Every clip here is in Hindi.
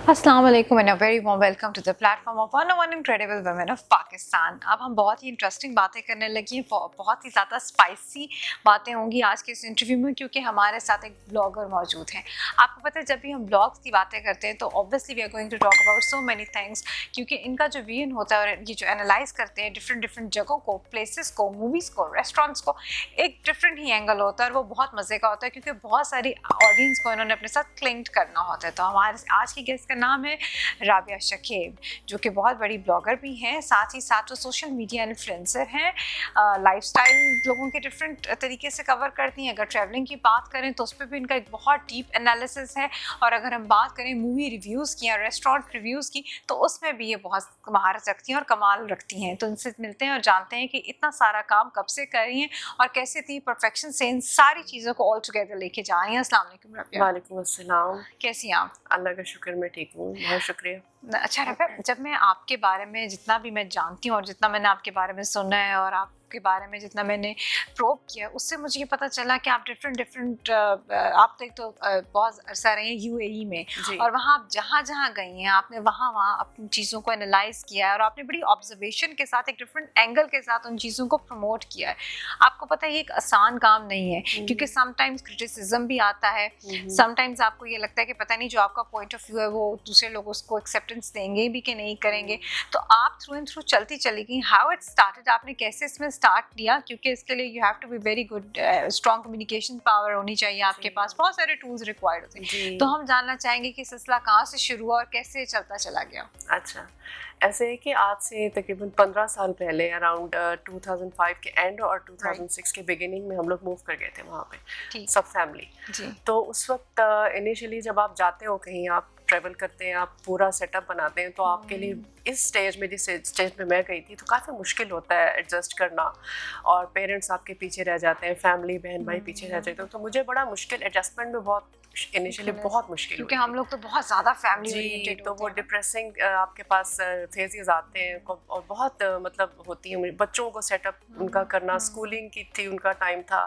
अस्सलाम वालेकुम and a very warm welcome to the platform of 101 incredible women of Pakistan. अब हम बहुत ही इंटरेस्टिंग बातें करने लगी हैं, बहुत ही ज़्यादा स्पाइसी बातें होंगी आज के इस इंटरव्यू में, क्योंकि हमारे साथ एक ब्लॉगर मौजूद हैं। आपको पता है, जब भी हम ब्लॉग्स की बातें करते हैं तो obviously we are going to talk about so many things, क्योंकि इनका जो विजन होता है और ये जो एनालाइज करते हैं डिफरेंट जगहों को, प्लेसेस को, मूवीज़ को, रेस्टोरेंट्स को, एक डिफरेंट ही एंगल होता है और वो बहुत मज़े का होता है, क्योंकि बहुत सारी ऑडियंस को इन्होंने अपने साथ क्लिंक करना होता है। तो हमारे आज की गेस्ट का नाम है राबिया शकीब, जो कि बहुत बड़ी ब्लॉगर भी हैं, साथ ही साथ वो सोशल मीडिया इन्फ्लुएंसर हैं। लाइफस्टाइल लोगों के डिफरेंट तरीके से कवर करती हैं। अगर ट्रैवलिंग की बात करें तो उस पर भी इनका एक बहुत डीप एनालिसिस है, और अगर हम बात करें मूवी रिव्यूज़ की या रेस्टोरेंट रिव्यूज़ की तो उसमें भी ये बहुत महारत रखती हैं और कमाल रखती हैं। तो इनसे मिलते हैं और जानते हैं कि इतना सारा काम कब से कर रही हैं और कैसे इतनी परफेक्शन से इन सारी चीज़ों को ऑल टुगेदर लेके जा रही हैं। अस्सलाम वालेकुम राबिया। वालेकुम अस्सलाम। कैसी हैं आप? अल्लाह का शुक्र, मैं ठीक हूँ, बहुत शुक्रिया। अच्छा रफ़ा, जब मैं आपके बारे में जितना भी मैं जानती हूँ और जितना मैंने आपके बारे में सुना है और आपके बारे में जितना मैंने प्रोब किया, उससे मुझे ये पता चला कि आप डिफरेंट आप तो बहुत अरसा रहे हैं यूएई में, और वहाँ आप जहाँ गई हैं आपने वहाँ अपनी चीज़ों को एनालाइज किया है और आपने बड़ी ऑब्जर्वेशन के साथ एक डिफरेंट एंगल के साथ उन चीज़ों को प्रमोट किया है। आपको पता है ये एक आसान काम नहीं है, क्योंकि समटाइम्स क्रिटिसिज्म भी आता है, समटाइम्स आपको ये लगता है कि पता नहीं जो आपका पॉइंट ऑफ व्यू है वो दूसरे लोग उसको एक्सेप्टेंस देंगे भी कि नहीं करेंगे। तो आप थ्रू एंड थ्रू चलती चली गई। हाउ इट स्टार्टेड, आपने कैसे इसमें स्टार्ट लिया? क्योंकि इसके लिए you have to be very good, strong communication power होनी चाहिए आपके पास, बहुत सारे टूल्स रिक्वायर्ड होते हैं। तो हम जानना चाहेंगे कि सिलसिला कहाँ से शुरू हुआ और कैसे चलता चला गया। अच्छा, ऐसे है कि आज से तकरीबन 15 साल पहले अराउंड 2005 के एंड और 2006 के बिगिनिंग में हम लोग मूव कर गए थे वहाँ पे, सब फैमिली। तो उस वक्त इनिशियली जब आप जाते हो कहीं, आप ट्रैवल करते हैं, आप पूरा सेटअप बनाते हैं, तो आपके लिए इस स्टेज में, जिस स्टेज पे मैं गई थी, तो काफ़ी मुश्किल होता है एडजस्ट करना, और पेरेंट्स आपके पीछे रह जाते हैं, फैमिली बहन भाई पीछे रह जाते हैं। तो मुझे बड़ा मुश्किल, एडजस्टमेंट में बहुत इनिशियली बहुत मुश्किल, क्योंकि हम लोग तो बहुत ज़्यादा फैमिली ओरिएंटेड, तो वो डिप्रेसिंग आपके पास फेजेस आते हैं और बहुत मतलब होती है। बच्चों को सेटअप उनका करना, स्कूलिंग की थी, उनका टाइम था।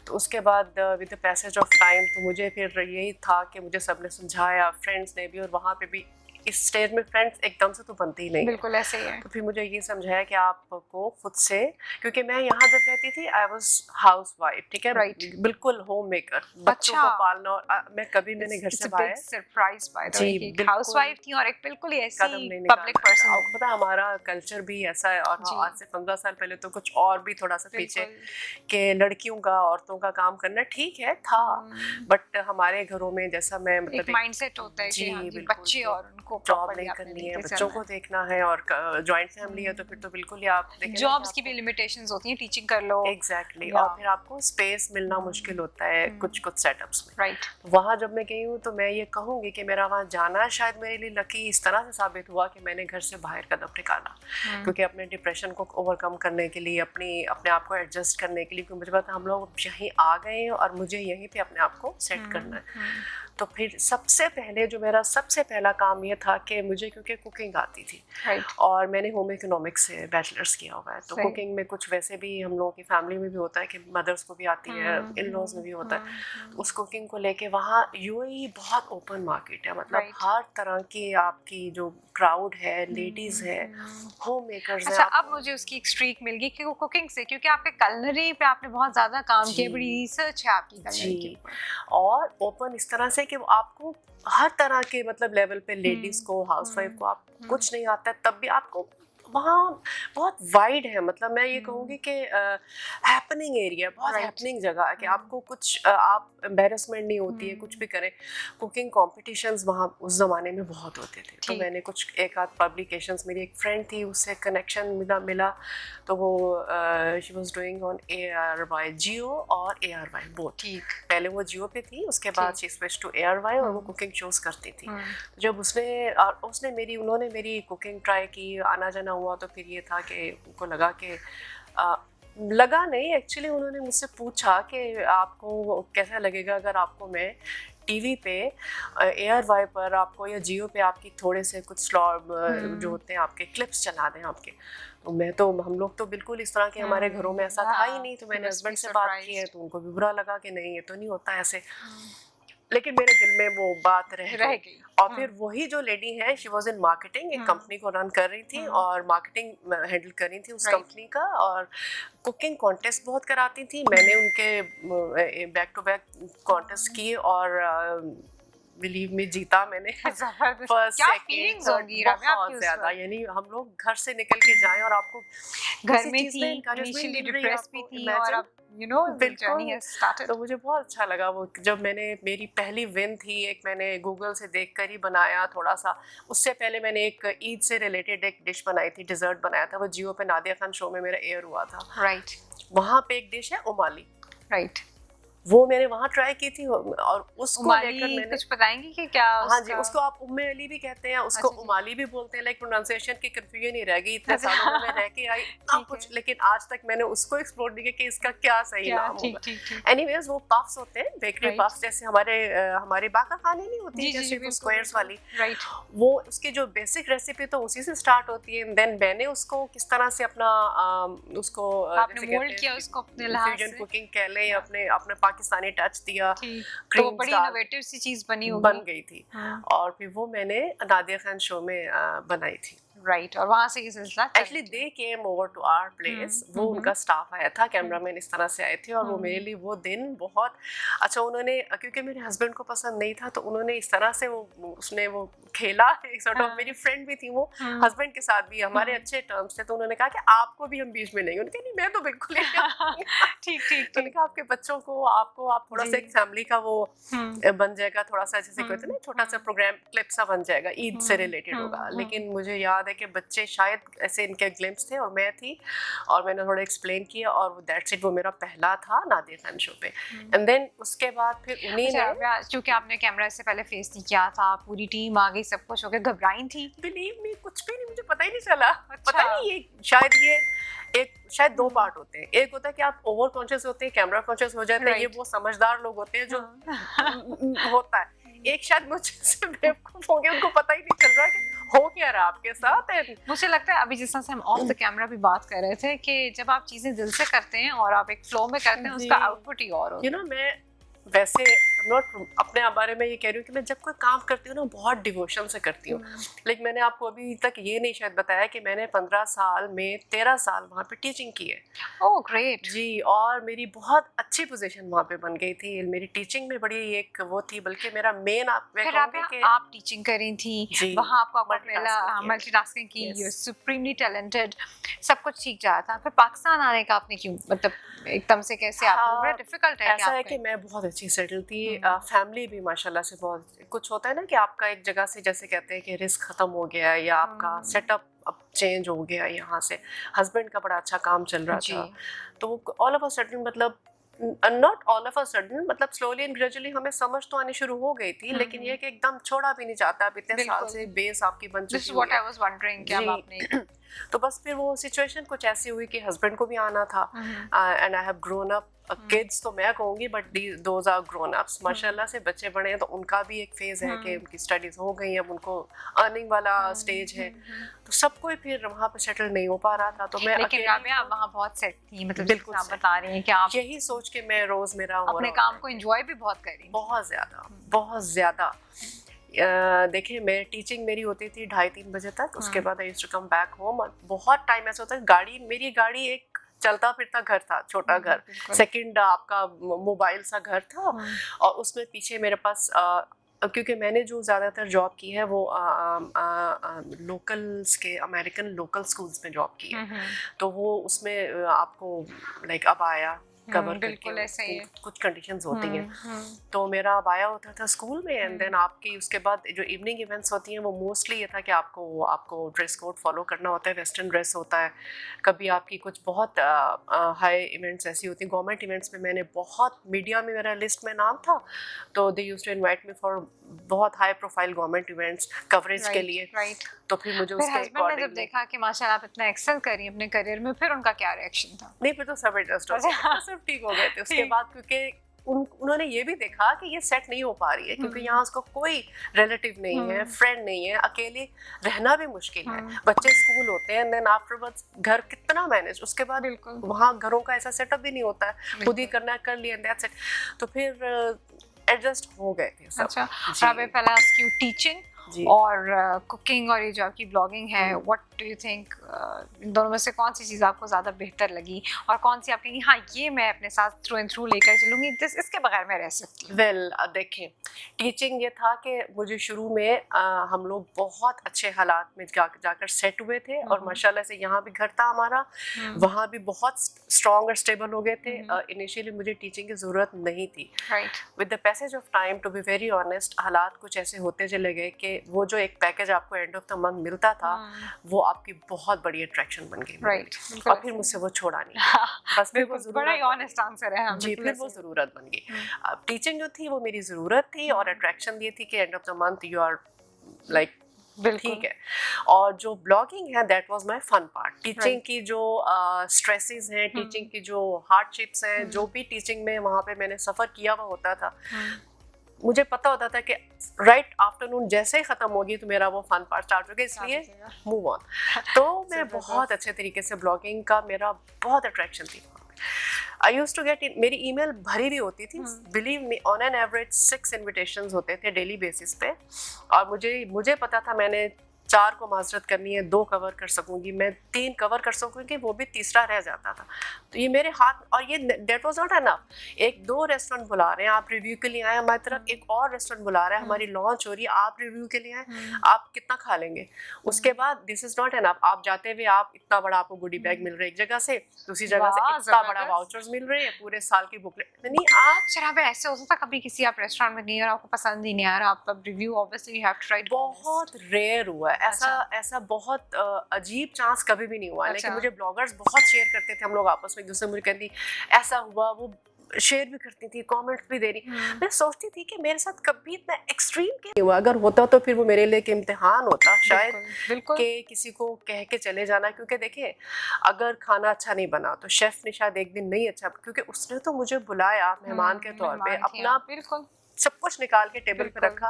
तो उसके बाद with the passage of time तो मुझे फिर यही था कि मुझे सबने समझाया, फ्रेंड्स ने भी, और वहाँ पे भी इस स्टेज में फ्रेंड्स एकदम से तो बनती ही नहीं, बिल्कुल ऐसे ही है। तो फिर मुझे ये समझाया कि आपको खुद से, क्योंकि मैं यहाँ जब रहती थी आई वाज हाउस वाइफ, ठीक है, बिल्कुल होम मेकर, बच्चों को पालना, और मैं कभी मैंने घर से बाहर, सरप्राइज बाय द वे, कि हाउस वाइफ थी और एक बिल्कुल ही ऐसी पब्लिक पर्सन। आपको पता है हमारा कल्चर भी ऐसा है, और आज से 15 साल पहले तो कुछ और भी थोड़ा सा पीछे, कि लड़कियों का, औरतों का काम करना ठीक है था, बट हमारे घरों में जैसा मैं मतलब एक माइंडसेट होता है कि बच्चे और उनको जॉब नहीं करनी है, बच्चों को देखना है, और जॉइंट फैमिली है तो फिर तो बिल्कुल ही आप जॉब्स की भी लिमिटेशंस होती हैं, टीचिंग कर लो, एग्जैक्टली, और फिर आपको स्पेस मिलना मुश्किल होता है कुछ सेटअप्स में। राइट। वहाँ जब मैं गई हूँ तो मैं ये कहूँगी कि मेरा वहाँ जाना शायद मेरे लिए लकी इस तरह से साबित हुआ कि मैंने घर से बाहर कदम निकाला, क्योंकि अपने डिप्रेशन को ओवरकम करने के लिए, अपने आप को एडजस्ट करने के लिए, क्योंकि मुझे पता हम लोग यहीं आ गए हैं और मुझे यहीं पे अपने आप को सेट करना है। तो फिर सबसे पहले जो मेरा सबसे पहला काम ये था कि मुझे, क्योंकि कुकिंग आती थी, और मैंने होम इकोनॉमिक्स से बैचलर्स किया हुआ है, तो कुकिंग में कुछ वैसे भी हम लोगों की फैमिली में भी होता है कि मदर्स को भी आती है, इन लॉज में भी होता है। तो उस कुकिंग को लेके वहाँ यूएई बहुत ओपन मार्केट है, मतलब हर तरह की आपकी जो क्राउड है, लेडीज है, होम मेकर्स है। अच्छा, अब मुझे उसकी एक स्ट्रीक मिल गई कि वो कुकिंग से, क्योंकि आपके कलनरी पे आपने बहुत ज़्यादा काम किया, बड़ी रिसर्च है आपकी कलनरी की, और ओपन इस तरह से कि आपको हर तरह के मतलब लेवल पे, लेडीज को, हाउसवाइफ को, आप कुछ नहीं आता है तब भी आपको वहाँ बहुत वाइड है, मतलब मैं ये कहूँगी कि हैपनिंग एरिया, बहुत हैपनिंग जगह है कि आपको कुछ आप एम्बेरसमेंट नहीं होती है, कुछ भी करें। कुकिंग कॉम्पिटिशन्स वहाँ उस ज़माने में बहुत होते थे, तो मैंने कुछ एक आध पब्लिकेशंस, मेरी एक फ्रेंड थी, उससे कनेक्शन मिला तो वो she was doing on ARY, जियो और ARY बोथ। पहले वो जियो पे थी, उसके बाद शी स्विच टू ARY, और वो कुकिंग शोज करती थी। जब उन्होंने मेरी कुकिंग ट्राई की, आना जाना हुआ, तो फिर ये था कि उनको लगा कि लगा नहीं, एक्चुअली उन्होंने मुझसे पूछा कि आपको कैसा लगेगा अगर आपको मैं टीवी पे एयर वाइपर आपको या जियो पे आपकी थोड़े से कुछ स्लॉट जो होते हैं आपके क्लिप्स चला दें आपके, तो मैं तो हम लोग तो बिल्कुल इस तरह के हमारे घरों में ऐसा था ही नहीं। तो मैंने हस्बैंड से बात की है तो उनको भी बुरा लगा कि नहीं ये तो नहीं होता ऐसे, लेकिन मेरे दिल में वो बात रह गई। और फिर वही जो लेडी है शी वाज इन मार्केटिंग, एक कंपनी को रन कर रही थी और मार्केटिंग हैंडल कर रही थी उस कंपनी का, और कुकिंग कॉन्टेस्ट बहुत कराती थी। मैंने उनके बैक टू बैक कॉन्टेस्ट किए और बिलीव में जीता मैंने फर्स्ट सेकंड बहुत ज्यादा। यानी हम लोग घर से निकल के जाएं और आपको घर में थी, इनिशियली डिप्रेस भी थी और अब जर्नी हैज स्टार्टेड। तो मुझे बहुत अच्छा लगा वो जब मैंने, मेरी पहली विन थी एक, मैंने गूगल से देखकर ही बनाया थोड़ा सा। उससे पहले मैंने एक ईद से रिलेटेड एक डिश बनाई थी, डिजर्ट बनाया था, वो जियो पे नादिया खान शो में मेरा एयर हुआ था। राइट। वहाँ पे एक डिश है उमाली। राइट। वो मैंने वहाँ ट्राई की थी और उसको लेकर मैंने, कुछ बताएंगे कि क्या? हाँ जी, उसको आप उम्मे अली भी कहते हैं, उसको उमाली भी बोलते हैं, लाइक प्रोनाउंसिएशन की कंफ्यूजन ही रह गई इतने सालों में मैं रह के आई इतना कुछ, लेकिन आज तक मैंने उसको एक्सप्लोर नहीं किया कि इसका क्या सही नाम होगा। एनीवेज वो पफ्स होते हैं, बेकरी पफ्स, जैसे हमारे बाका खाने नहीं होती जैसे स्क्वायर्स वाली, वो उसकी जो बेसिक रेसिपी तो उसी से स्टार्ट होती है। देन मैंने उसको किस तरह से अपना उसको मोल्ड किया, उसको अपने फ्यूजन कुकिंग कह लें, अपने पाकिस्तानी टच दिया, तो बड़ी इनोवेटिव सी चीज बन गई थी। और फिर वो मैंने नादिया खान शो में बनाई थी। राइट। और वहाँ से ये सिलसिला actually they came over to our place, वो उनका स्टाफ आया था, कैमरामैन इस तरह से आए थे, और वो मेरे लिए वो दिन बहुत अच्छा, उन्होंने, क्योंकि मेरे हस्बैंड को पसंद नहीं था तो उन्होंने इस तरह से उसने वो खेला, एक सॉर्ट ऑफ, मेरी फ्रेंड भी थी वो, हस्बैंड के साथ भी हमारे अच्छे टर्म्स थे, तो उन्होंने कहा कि आपको भी हम बीच में नहीं, उन्होंने कहा नहीं मैं तो बिल्कुल नहीं ठीक ठीक। तो कहा आपके बच्चों को आप थोड़ा सा एक फैमिली का वो बन जाएगा, थोड़ा सा जैसे कहते हैं ना, छोटा सा प्रोग्राम क्लिप सा बन जाएगा, ईद से रिलेटेड होगा। लेकिन मुझे याद है कि बच्चे शायद ऐसे इनके ग्लिम्स थे और मैं थी, और मैंने थोड़ा एक्सप्लेन किया, और दैट्स इट, वो मेरा पहला था नादिया खान शो पे। एंड देन उसके बाद फिर उन्हीं ने, क्योंकि आपने कैमरा से पहले फेस नहीं किया था, पूरी टीम आ गई, सब कुछ हो गया, घबराई थी? बिलीव मी कुछ भी नहीं, मुझे पता ही नहीं चला। पता नहीं, ये शायद दो पार्ट होते हैं, एक होता है कि आप ओवर कॉन्शियस होते हैं, कैमरा कॉन्शियस हो जाते हैं, ये वो समझदार लोग होते हैं जो होता है। एक शायद मुझसे बेवकूफ होंगे, उनको पता ही नहीं चल रहा कि हो क्या रहा आपके साथ है। मुझे लगता है अभी जिस तरह से हम ऑफ द कैमरा भी बात कर रहे थे कि जब आप चीजें दिल से करते हैं और आप एक फ्लो में करते हैं, उसका आउटपुट ही और होता है। मैं वैसे नॉट अपने बारे में ये कह रही हूँ कि मैं जब कोई काम करती हूँ ना बहुत डिवोशन से करती हूँ। लेकिन मैंने आपको अभी तक ये नहीं शायद बताया कि मैंने 15 साल में 13 साल वहाँ पे टीचिंग की है। ओह ग्रेट जी। और मेरी बहुत अच्छी पोजीशन वहाँ पे बन गई थी, मेरी टीचिंग में बड़ी एक वो थी, बल्कि मेरा मेन आप टीचिंग करी थी वहाँ, आपको मल्टीटास्किंग की, यू आर सुप्रीमली टैलेंटेड, सब कुछ ठीक जा रहा था। फिर पाकिस्तान आने का आपने क्यों, मतलब एकदम से कैसे? आपको बड़ा डिफिकल्ट है? ऐसा है कि मैं बहुत अच्छी सेटल थी, फैमिली भी माशाल्लाह से बहुत, कुछ होता है ना कि आपका एक जगह से, जैसे कहते हैं कि रिस्क खत्म हो गया या आपका सेटअप अब चेंज हो गया, यहाँ से हस्बैंड का बड़ा अच्छा काम चल रहा था, तो ऑल ऑफ अ सडन, मतलब not all of a sudden, मतलब स्लोली एंड ग्रेजुअली हमें समझ तो आनी शुरू हो गई थी, लेकिन ये कि एकदम छोड़ा भी नहीं जाता, अब इतने साल से बेस आपकी बन चुकी है। तो बस फिर वो सिचुएशन कुछ ऐसी हुई कि हस्बैंड को भी आना था, and I have grown up kids, तो मैं कहूँगी but those are grown ups, माशाल्लाह से बच्चे बड़े हैं, तो उनका भी एक फेज है कि उनकी स्टडीज हो गई, अब उनको अर्निंग वाला स्टेज है, तो सब कोई फिर वहाँ पे सेटल नहीं हो पा रहा था। तो मैं लेकिन राबिया आप वहाँ बहुत सेट थी, मतलब बिल्कुल आप बता रही हैं कि आप यही सोच के मैं रोज मेरा अपने काम को एंजॉय भी बहुत कर रही, बहुत ज़्यादा। देखिए मैं टीचिंग मेरी होती थी 2:30-3 बजे तक, उसके बाद I used to come back home, और बहुत टाइम ऐसा होता है, मेरी गाड़ी एक चलता फिरता घर था, छोटा घर, सेकंड आपका मोबाइल सा घर था, और उसमें पीछे मेरे पास क्योंकि मैंने जो ज़्यादातर जॉब की है वो लोकल्स के, अमेरिकन लोकल स्कूल्स में जॉब की है, तो वो उसमें आपको लाइक अब आया कवर करके कुछ कंडीशंस होती हैं, तो मेरा अबाया होता था स्कूल में, एंड देन आपकी उसके बाद जो इवनिंग इवेंट्स होती हैं वो मोस्टली ये था कि आपको ड्रेस कोड फॉलो करना होता है, वेस्टर्न ड्रेस होता है, कभी आपकी कुछ बहुत हाई इवेंट्स ऐसी होती हैं, गवर्नमेंट इवेंट्स में मैंने बहुत, मीडिया में मेरा लिस्ट में नाम था, तो they used to invite me for बहुत high profile government events coverage के लिए, तो फिर मुझे उसके अकॉर्डिंग जब देखा कि माशाल्लाह आप इतना एक्सेल कर रही हैं अपने करियर में, फिर उनका क्या रिएक्शन था? नहीं, फिर तो सब एडजस्ट हो गया, सब ठीक हो गए थे उसके बाद, क्योंकि उन्होंने ये भी देखा कि ये सेट नहीं हो पा रही है, क्योंकि यहाँ उसको कोई रिलेटिव नहीं है, फ्रेंड नहीं है, अकेले रहना भी मुश्किल है, बच्चे स्कूल होते हैं, देन आफ्टरवर्ड्स घर कितना मैनेज, उसके बाद वहाँ घरों का ऐसा सेटअप भी नहीं होता है, खुद ही करना है, कर लिया, दैट्स इट। तो फिर एडजस्ट हो गए थे सब। अच्छा, राबिया, पहला आस्क यू, टीचिंग और कुकिंग और ये जो आपकी ब्लॉगिंग है, व्हाट डू यू थिंक, इन दोनों में से कौन सी चीज़ आपको ज़्यादा बेहतर लगी और कौन सी आपकी हाँ ये मैं अपने साथ थ्रू एंड थ्रू लेकर चलूँगी, इसके बगैर मैं रह सकती हूँ? वेल देखें, टीचिंग ये था कि मुझे शुरू में हम लोग बहुत अच्छे हालात में जाकर सेट हुए थे, और माशाल्लाह से यहाँ भी घर था हमारा, वहाँ भी बहुत स्ट्रॉन्ग और स्टेबल हो गए थे। इनिशियली मुझे टीचिंग की ज़रूरत नहीं थी। With the passage of time, to be very honest, हालात कुछ ऐसे होते चले गए कि वो जो एक पैकेज आपको एंड ऑफ द मंथ मिलता था, वो आपकी बहुत बड़ी अट्रैक्शन बन गई। और फिर मुझसे वो छोड़ा नहीं, बस फिर वो बड़ा ही ऑनेस्ट आंसर है। जी, फिर वो ज़रूरत बन गई। अब टीचिंग जो थी वो मेरी ज़रूरत थी, और अट्रैक्शन ये थी कि end of the month you are like ठीक है। और जो ब्लॉगिंग है, that was my fun part. Teaching की जो स्ट्रेसेस हैं, टीचिंग की जो हार्डशिप्स हैं, जो भी टीचिंग में वहाँ पे मैंने सफ़र किया हुआ होता था, मुझे पता होता था कि राइट आफ्टरनून जैसे ही ख़त्म होगी तो मेरा वो फन पार्ट स्टार्ट हो गया, इसलिए मूव ऑन। तो मैं बहुत अच्छे तरीके से ब्लॉगिंग का मेरा बहुत अट्रैक्शन थी। आई यूज टू गेट, मेरी ईमेल भरी भी होती थी, believe me, on an average 6 invitations होते थे डेली बेसिस पे, और मुझे पता था मैंने 4 को माजरत करनी है, 2 कवर कर सकूंगी, मैं 3 कवर कर सकूंगी, वो भी तीसरा रह जाता था। तो ये मेरे हाथ, और ये that was not enough. 1-2 restaurant बुला रहे हैं, आप रिव्यू के लिए आए, हमारी तरफ एक और रेस्टोरेंट बुला रहा है, हमारी लॉन्च हो रही है, आप रिव्यू के लिए आए, आप कितना खा लेंगे? उसके बाद दिस इज नॉट एनफ, आप जाते हुए आप इतना बड़ा आपको गुडी बैग मिल रहा है एक जगह से, दूसरी जगह से इतना बड़ा वाउचर्स मिल रहे हैं, पूरे साल की बुकलेट। नहीं, आप शराब ऐसे होता था कभी किसी आप रेस्टोरेंट में नहीं और आपको पसंद ही नहीं आ रहा, आप review obviously you have to try? बहुत रेयर हुआ है ऐसा बहुत अजीब चांस कभी भी नहीं हुआ। लेकिन मुझे ब्लॉगर्स बहुत शेयर करते थे, हम लोग आपस में एक दूसरे, मुझे कहती ऐसा हुआ, वो शेयर भी करती थी, कमेंट्स भी दे रही। मैं सोचती थी कि मेरे साथ कभी इतना एक्सट्रीम नहीं हुआ, अगर होता तो फिर वो मेरे लिए एक इम्तिहान होता शायद, कि किसी को कह के चले जाना। क्योंकि देखिए, अगर खाना अच्छा नहीं बना तो शेफ ने शायद एक दिन नहीं अच्छा, क्योंकि उसने तो मुझे बुलाया मेहमान के तौर पे, अपना सब कुछ निकाल के टेबल पे रखा,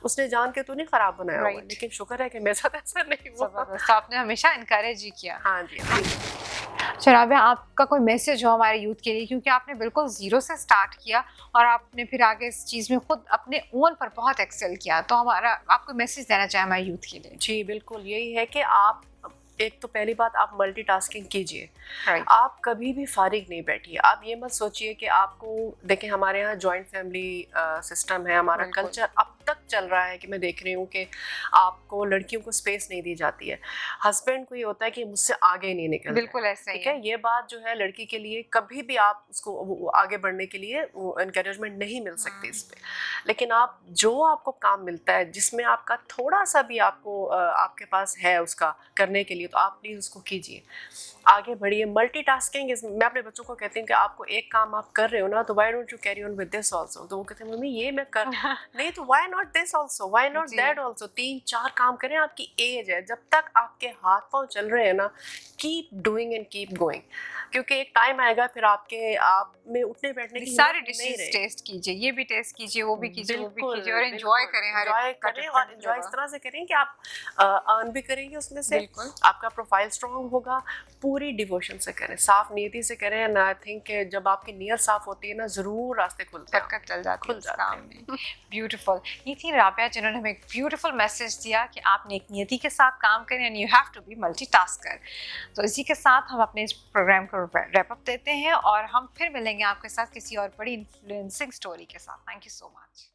उसने जान के तो नहीं खराब बनाया हुआ, लेकिन शुक्र है कि मेरे साथ ऐसा नहीं हुआ। तो आपने हमेशा इनकरेज ही किया। हाँ जी। शराबिया, आपका कोई मैसेज हो हमारे यूथ के लिए, क्योंकि आपने बिल्कुल ज़ीरो से स्टार्ट किया और आपने फिर आगे इस चीज़ में खुद अपने ओन पर बहुत एक्सेल किया, तो हमारा आपको मैसेज देना चाहे हमारे यूथ के लिए? जी बिल्कुल, यही है कि आप, एक तो पहली बात, आप मल्टीटास्किंग कीजिए, आप कभी भी फारिग नहीं बैठिए। आप ये मत सोचिए कि आपको, देखें हमारे यहाँ जॉइंट फैमिली सिस्टम है, हमारा कल्चर अब तक चल रहा है कि मैं देख रही हूँ कि आपको लड़कियों को स्पेस नहीं दी जाती है। हस्बैंड को ये होता है कि मुझसे आगे नहीं निकल, बिल्कुल ऐसा ही है। ये बात जो है लड़की के लिए, कभी भी आप उसको आगे बढ़ने के लिए इनकरेजमेंट नहीं मिल सकती इस पर। लेकिन आप जो आपको काम मिलता है, जिसमें आपका थोड़ा सा भी आपको आपके पास है उसका करने के लिए, तो आप प्लीज़ उसको कीजिए, आगे बढ़िए। मल्टीटास्किंग मैं अपने बच्चों को कहती हूँ कि आपको एक काम आप कर रहे हो ना, तो why don't you carry on with this also. तो वो कहते हैं मम्मी ये मैं कर नहीं, तो why not this also, why not that also. 3-4 काम करें, आपकी एज है, जब तक आपके हाथ पांव चल रहे हैं ना, keep doing and keep going, क्योंकि एक टाइम आएगा फिर आप में उठने बैठने की सारे डिशेस टेस्ट कीजिए, ये भी टेस्ट कीजिए, वो भी कीजिए, वो भी कीजिए, और एंजॉय करें, और एंजॉय इस तरह से करें कि आप अर्न भी करेंगे उसमें से, आपका प्रोफाइल स्ट्रॉन्ग होगा। पूरी डिवोशन से करें, साफ नीयति से करें, एंड आई थिंक जब आपकी नीयत साफ होती है ना, जरूर रास्ते खुलते हैं, चल जाते हैं काम में। ब्यूटीफुल। ये थी राबिया जिन्होंने हमें एक ब्यूटीफुल मैसेज दिया कि आपने एक नियति के साथ काम करें, and you have to be multitasker. तो इसी के साथ हम अपने इस प्रोग्राम को रैप अप देते हैं, और हम फिर मिलेंगे आपके साथ किसी और बड़ी इन्फ्लुएंसिंग स्टोरी के साथ। Thank you so much.